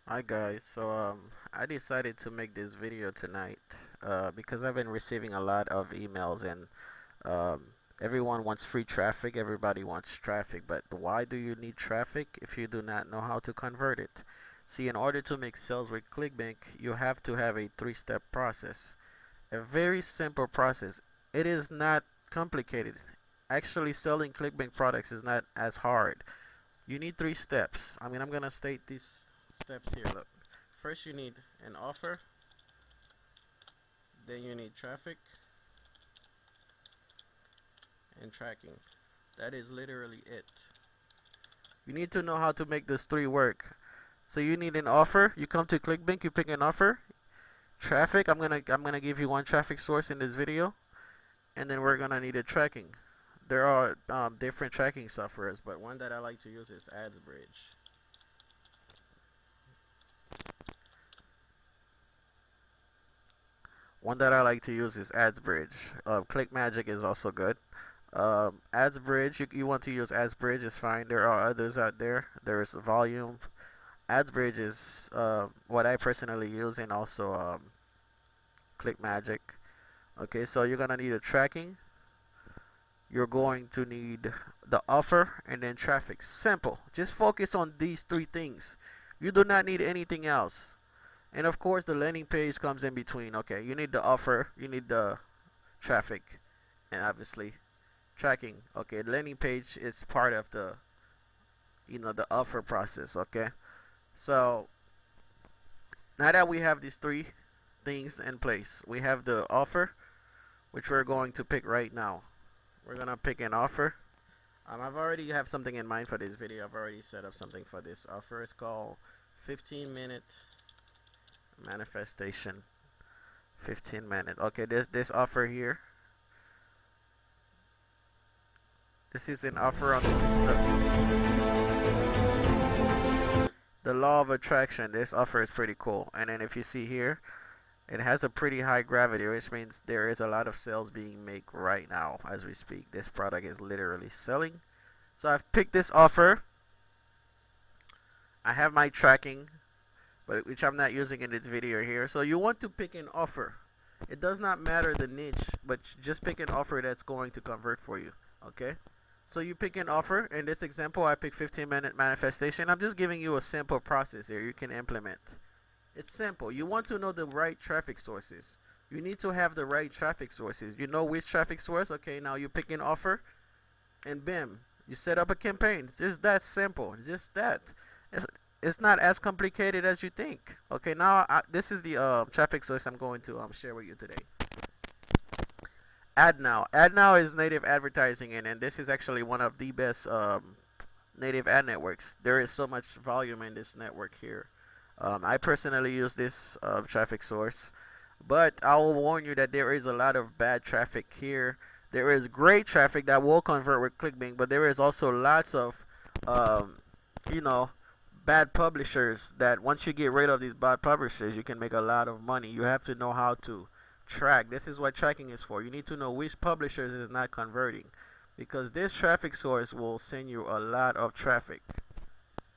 Hi guys, I decided to make this video tonight because I've been receiving a lot of emails and um, everyone wants free traffic, everybody wants traffic, but why do you need traffic if you do not know how to convert it? See, in order to make sales with Clickbank, you have to have a three-step process. A very simple process. It is not complicated. Actually, selling Clickbank products is not as hard. You need three steps. I'm gonna state these steps here. Look, first you need an offer, then you need traffic and tracking. That is literally it. You need to know how to make those three work. So you need an offer. You come to Clickbank, you pick an offer. Traffic. I'm gonna give you one traffic source in this video, and then we're gonna need a tracking. There are different tracking softwares, but one that I like to use is AdsBridge. One that I like to use is AdsBridge. ClickMagick is also good. AdsBridge, you want to use AdsBridge is fine. There are others out there. There's Volume. AdsBridge is what I personally use, and also ClickMagick. Okay, so you're gonna need a tracking. You're going to need the offer and then traffic. Simple. Just focus on these three things. You do not need anything else. And of course, the landing page comes in between. Okay, you need the offer, you need the traffic, and obviously tracking. Okay, the landing page is part of the offer process. Okay, so now that we have these three things in place, we have the offer, which we're going to pick right now. We're gonna pick an offer. I've already have something in mind for this video. I've already set up something for this offer. It's called 15-minute manifestation. 15 minutes. Okay, this offer here. This is an offer on the law of attraction. This offer is pretty cool. And then if you see here, it has a pretty high gravity, which means there is a lot of sales being made right now as we speak. This product is literally selling. So I've picked this offer. I have my tracking, but which I'm not using in this video here. So you want to pick an offer. It does not matter the niche, but just pick an offer that's going to convert for you. Okay? So you pick an offer. In this example, I pick 15-minute manifestation. I'm just giving you a simple process here you can implement. It's simple. You want to know the right traffic sources. You need to have the right traffic sources. You know which traffic source? Okay, now you pick an offer, and bam, you set up a campaign. It's just that simple. Just that. It's not as complicated as you think. Okay, now this is the traffic source I'm going to share with you today. AdNow. AdNow is native advertising, and this is actually one of the best native ad networks. There is so much volume in this network here. I personally use this traffic source, but I will warn you that there is a lot of bad traffic here. There is great traffic that will convert with Clickbank, but there is also lots of, you know, bad publishers that once you get rid of these bad publishers, you can make a lot of money. You have to know how to track. This is what tracking is for. You need to know which publishers is not converting, because this traffic source will send you a lot of traffic.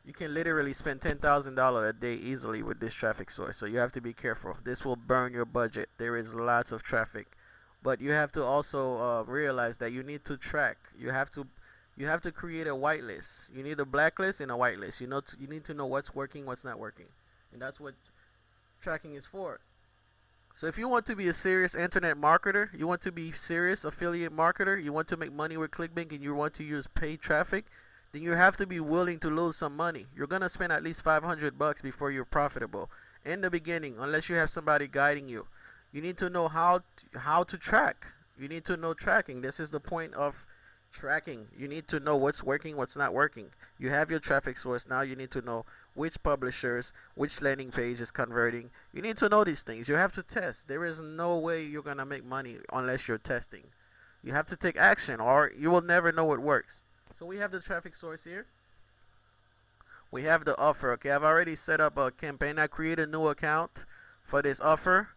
You can literally spend $10,000 a day easily with this traffic source, so you have to be careful. This will burn your budget. There is lots of traffic, but you have to also realize that you need to track. You have to create a whitelist. You need a blacklist and a whitelist. You need to know what's working, what's not working, and that's what tracking is for. So if you want to be a serious internet marketer, you want to be serious affiliate marketer, you want to make money with Clickbank, and you want to use paid traffic, then you have to be willing to lose some money. You're gonna spend at least $500 before you're profitable in the beginning, unless you have somebody guiding you. You need to know how to track. You need to know tracking. This is the point of tracking. You need to know what's working, what's not working. You have your traffic source. Now you need to know which publishers, which landing page is converting. You need to know these things. You have to test. There is no way you're gonna make money unless you're testing. You have to take action, or you will never know what works. So we have the traffic source here. We have the offer. Okay, I've already set up a campaign. I create a new account for this offer,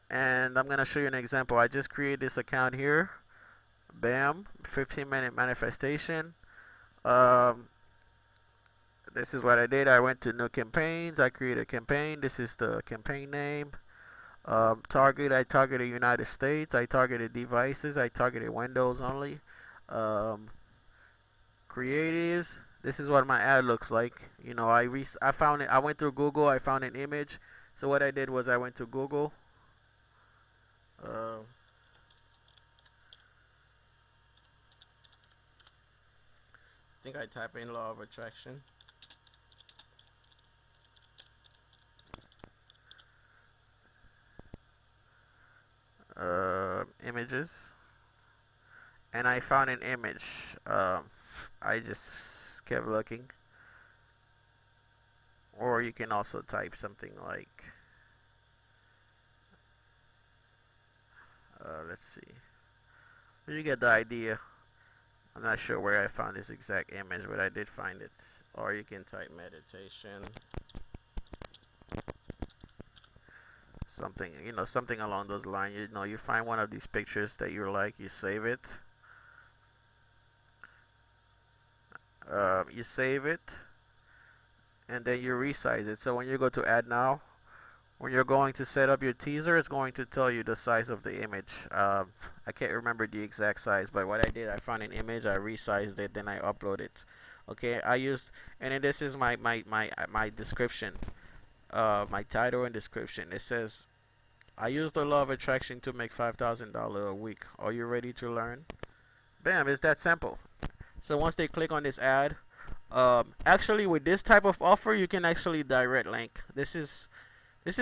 and I'm gonna show you an example. I just create this account here. Bam, 15-minute manifestation. Um, this is what I did. I went to new campaigns. I created a campaign. This is the campaign name. I targeted United States. I targeted devices. I targeted Windows only. Um, Creatives. This is what my ad looks like. You know, I found it. I went through Google. I found an image. So what I did was I went to Google. Uh, I think I type in law of attraction. Images, and I found an image. I just kept looking, or you can also type something like, let's see. You get the idea. I'm not sure where I found this exact image, but I did find it. Or you can type meditation, something, something along those lines. You find one of these pictures that you like, you save it. You save it, and then you resize it. So when you go to add now, when you're going to set up your teaser, it's going to tell you the size of the image. I can't remember the exact size, but what I did, I found an image, I resized it, then I upload it. Okay, and then this is my description, my title and description. It says, I use the law of attraction to make $5,000 a week. Are you ready to learn? Bam, it's that simple. So once they click on this ad, actually with this type of offer, you can actually direct link. This is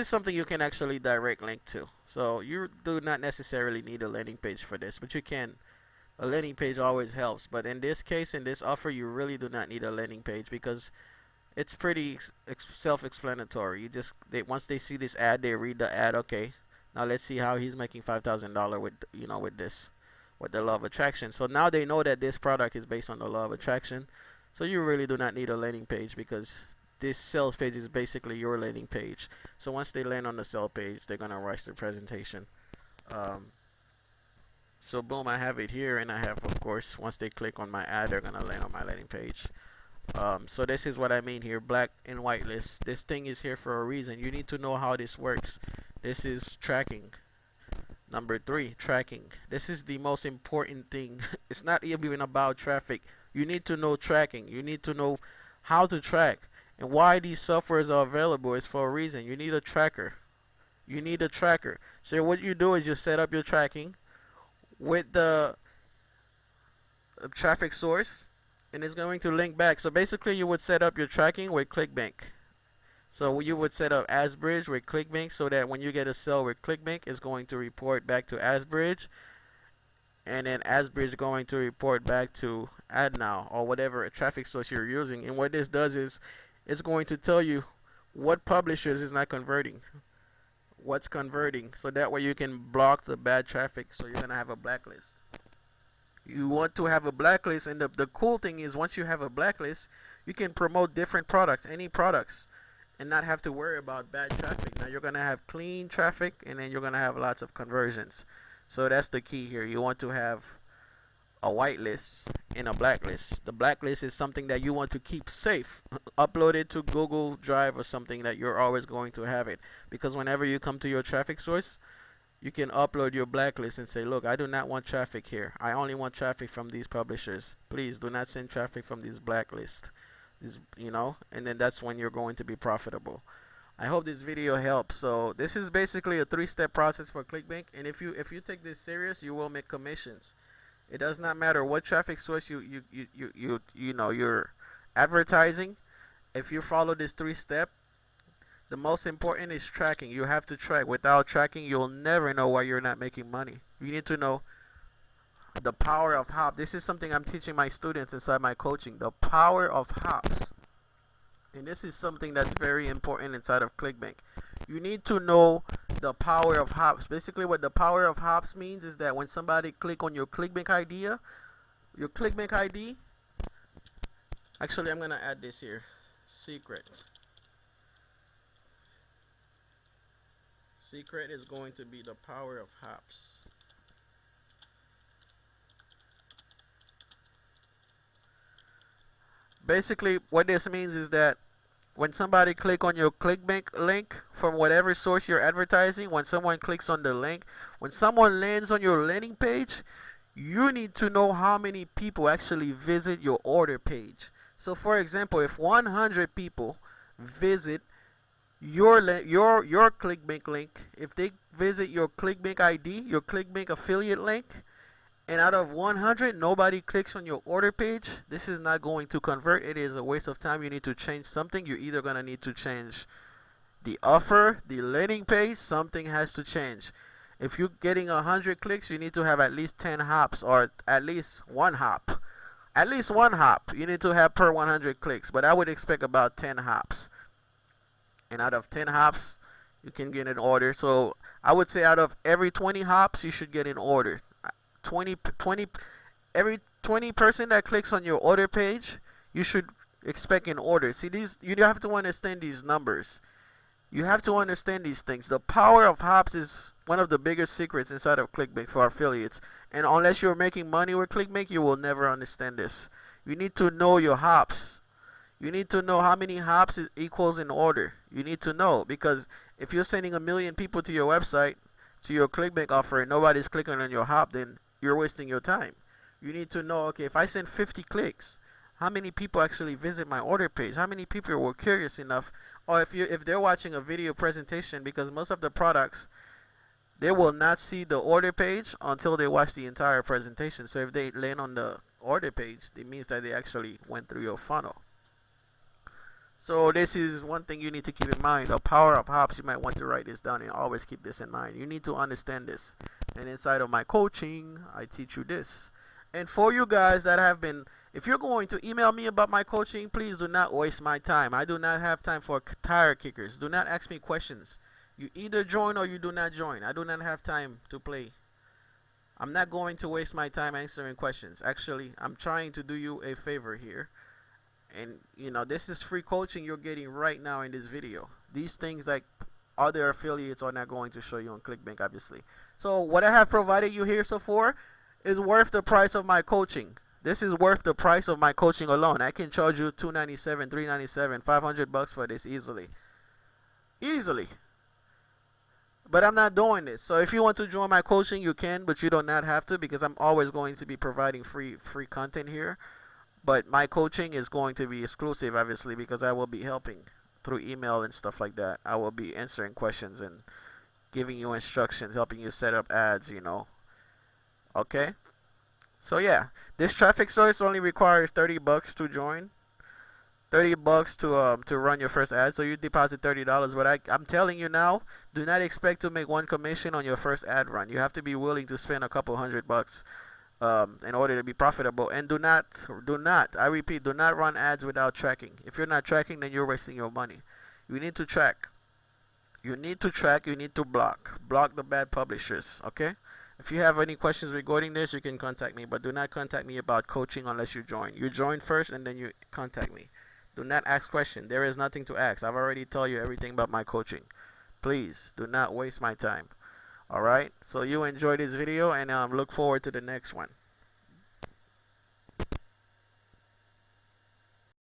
something you can actually direct link to. So you do not necessarily need a landing page for this, but you can. A landing page always helps. But in this case, in this offer, you really do not need a landing page because it's pretty self-explanatory. Once they see this ad, they read the ad. Okay, now let's see how he's making $5,000 with the law of attraction. So now they know that this product is based on the law of attraction. So you really do not need a landing page because this sales page is basically your landing page. So once they land on the sell page, they're gonna rush the presentation. Um, so boom, I have it here, and I have, of course, once they click on my ad, they're gonna land on my landing page. So this is what I mean here, black and white list. This thing is here for a reason. You need to know how this works. This is tracking. Number 3, tracking. This is the most important thing. It's not even about traffic. You need to know tracking. You need to know how to track. And why these softwares are available is for a reason. You need a tracker. You need a tracker. So what you do is you set up your tracking with the traffic source, and it's going to link back. So basically you would set up your tracking with Clickbank. So you would set up AsBridge with Clickbank so that when you get a sale with Clickbank, it's going to report back to AsBridge, and then AsBridge is going to report back to AdNow or whatever traffic source you're using. And what this does is it's going to tell you what publishers is not converting, what's converting, so that way you can block the bad traffic. So you're gonna have a blacklist. You want to have a blacklist, and the cool thing is once you have a blacklist, you can promote different products, any products, and not have to worry about bad traffic. Now you're gonna have clean traffic, and then you're gonna have lots of conversions. So that's the key here. You want to have a whitelist and a blacklist. The blacklist is something that you want to keep safe. Upload it to Google Drive or something that you're always going to have it, because whenever you come to your traffic source, you can upload your blacklist and say, look, I do not want traffic here. I only want traffic from these publishers. Please do not send traffic from these blacklists. And then that's when you're going to be profitable. I hope this video helps. So this is basically a 3-step process for Clickbank, and if you take this serious, you will make commissions. It does not matter what traffic source you're advertising. If you follow this 3-step, the most important is tracking. You have to track. Without tracking, you'll never know why you're not making money. You need to know the power of hops. This is something I'm teaching my students inside my coaching. The power of hops. And this is something that's very important inside of Clickbank. You need to know the power of hops. Basically, what the power of hops means is that when somebody click on your Clickbank idea, your Clickbank ID, actually, I'm going to add this here. Secret is going to be the power of hops. Basically, what this means is that when somebody click on your Clickbank link from whatever source you're advertising, when someone clicks on the link, when someone lands on your landing page, you need to know how many people actually visit your order page. So for example, if 100 people visit your Clickbank link, if they visit your Clickbank ID, your Clickbank affiliate link, and out of 100 nobody clicks on your order page, this is not going to convert. It is a waste of time. You need to change something. You're either going to need to change the offer, the landing page. Something has to change. If you're getting 100 clicks, you need to have at least 10 hops, or at least one hop. At least one hop you need to have per 100 clicks, but I would expect about 10 hops. And out of 10 hops, you can get an order. So I would say out of every 20 hops, you should get an order. 20 every 20 person that clicks on your order page, you should expect an order. See, these, you have to understand these numbers. You have to understand these things. The power of hops is one of the biggest secrets inside of Clickbank for affiliates. And unless you're making money with Clickbank, you will never understand this. You need to know your hops. You need to know how many hops equals an order. You need to know, because if you're sending 1,000,000 people to your website, to your Clickbank offer, and nobody's clicking on your hop, then you're wasting your time. You need to know, okay, if I send 50 clicks, how many people actually visit my order page? How many people were curious enough? Or if they're watching a video presentation, because most of the products, they will not see the order page until they watch the entire presentation. So if they land on the order page, it means that they actually went through your funnel. So this is one thing you need to keep in mind. The power of hops. You might want to write this down and always keep this in mind. You need to understand this. And inside of my coaching, I teach you this. And for you guys that have been, if you're going to email me about my coaching, please do not waste my time. I do not have time for tire kickers. Do not ask me questions. You either join or you do not join. I do not have time to play. I'm not going to waste my time answering questions. Actually, I'm trying to do you a favor here. And you know, this is free coaching you're getting right now in this video. These things, like other affiliates, are not going to show you on Clickbank, obviously. So what I have provided you here so far is worth the price of my coaching. This is worth the price of my coaching alone. I can charge you $297, $397, $500 for this easily. But I'm not doing this. So if you want to join my coaching, you can, but you do not have to, because I'm always going to be providing free content here. But my coaching is going to be exclusive, obviously, because I will be helping through email and stuff like that. I will be answering questions and giving you instructions, helping you set up ads, you know. Okay? So yeah, this traffic source only requires $30 to join. $30 to run your first ad. So you deposit $30, but I'm telling you now, do not expect to make one commission on your first ad run. You have to be willing to spend a couple $100 in order to be profitable. And do not, I repeat, do not run ads without tracking. If you're not tracking, then you're wasting your money. You need to track. You need to block the bad publishers. Okay? If you have any questions regarding this, you can contact me, but do not contact me about coaching unless you join. You join first and then you contact me. Do not ask questions. There is nothing to ask. I've already told you everything about my coaching. Please do not waste my time. Alright, so you enjoyed this video, and look forward to the next one.